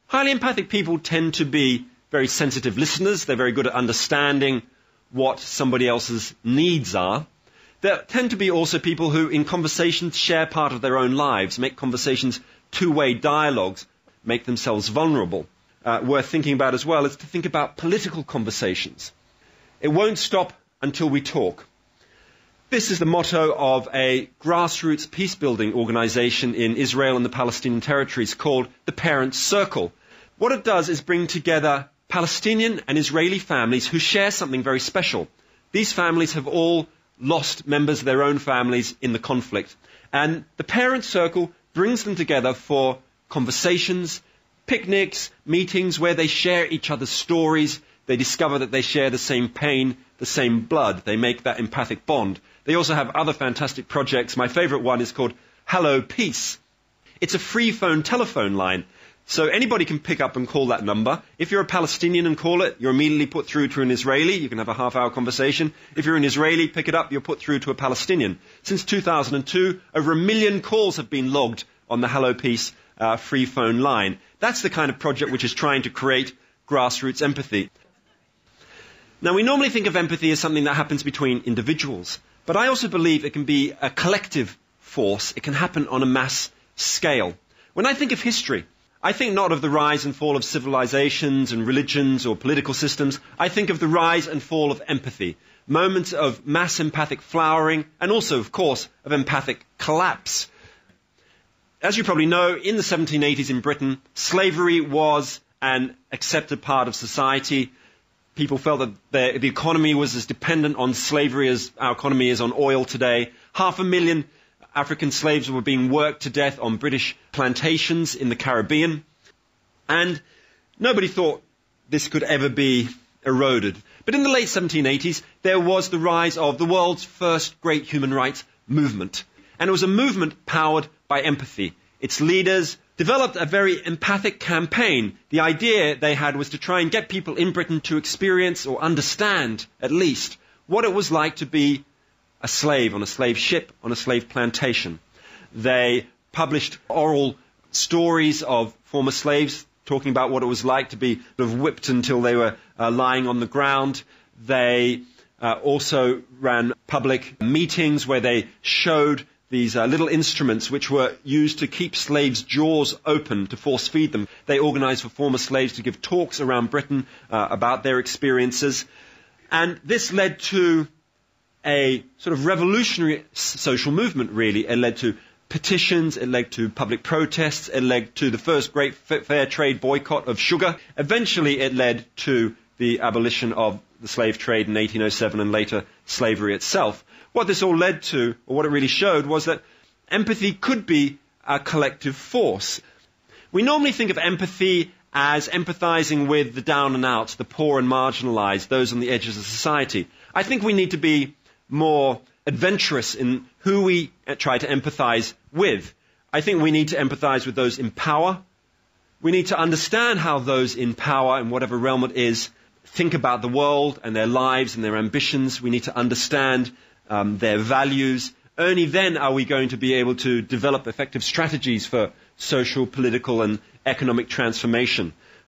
Highly empathic people tend to be very sensitive listeners. They're very good at understanding what somebody else's needs are. There tend to be also people who, in conversations, share part of their own lives, make conversations two-way dialogues, make themselves vulnerable. Worth thinking about as well is to think about political conversations. It won't stop until we talk. This is the motto of a grassroots peace-building organization in Israel and the Palestinian territories called the Parents Circle. What it does is bring together Palestinian and Israeli families who share something very special. These families have all lost members of their own families in the conflict. And the Parents Circle brings them together for conversations, picnics, meetings where they share each other's stories. They discover that they share the same pain, the same blood. They make that empathic bond. They also have other fantastic projects. My favorite one is called Hello Peace. It's a free phone telephone line. So anybody can pick up and call that number. If you're a Palestinian and call it, you're immediately put through to an Israeli. You can have a half-hour conversation. If you're an Israeli, pick it up, you're put through to a Palestinian. Since 2002, over 1 million calls have been logged on the Hello Peace free phone line. That's the kind of project which is trying to create grassroots empathy. Now, we normally think of empathy as something that happens between individuals, but I also believe it can be a collective force. It can happen on a mass scale. When I think of history, I think not of the rise and fall of civilizations and religions or political systems. I think of the rise and fall of empathy, moments of mass empathic flowering, and also, of course, of empathic collapse. As you probably know, in the 1780s in Britain, slavery was an accepted part of society. People felt that the economy was as dependent on slavery as our economy is on oil today. 500,000 African slaves were being worked to death on British plantations in the Caribbean. And nobody thought this could ever be eroded. But in the late 1780s, there was the rise of the world's first great human rights movement. And it was a movement powered by empathy. Its leaders developed a very empathic campaign. The idea they had was to try and get people in Britain to experience or understand, at least, what it was like to be a slave on a slave ship, on a slave plantation. They published oral stories of former slaves talking about what it was like to be sort of whipped until they were lying on the ground. They also ran public meetings where they showed these little instruments which were used to keep slaves' jaws open to force feed them. They organized for former slaves to give talks around Britain about their experiences. And this led to a sort of revolutionary social movement, really. It led to petitions, it led to public protests, it led to the first great fair trade boycott of sugar. Eventually it led to the abolition of the slave trade in 1807 and later slavery itself. What this all led to, or what it really showed, was that empathy could be a collective force. We normally think of empathy as empathizing with the down and out, the poor and marginalized, those on the edges of society. I think we need to be more adventurous in who we try to empathize with. I think we need to empathize with those in power. We need to understand how those in power, in whatever realm it is, think about the world and their lives and their ambitions. We need to understand their values. Only then are we going to be able to develop effective strategies for social, political, and economic transformation.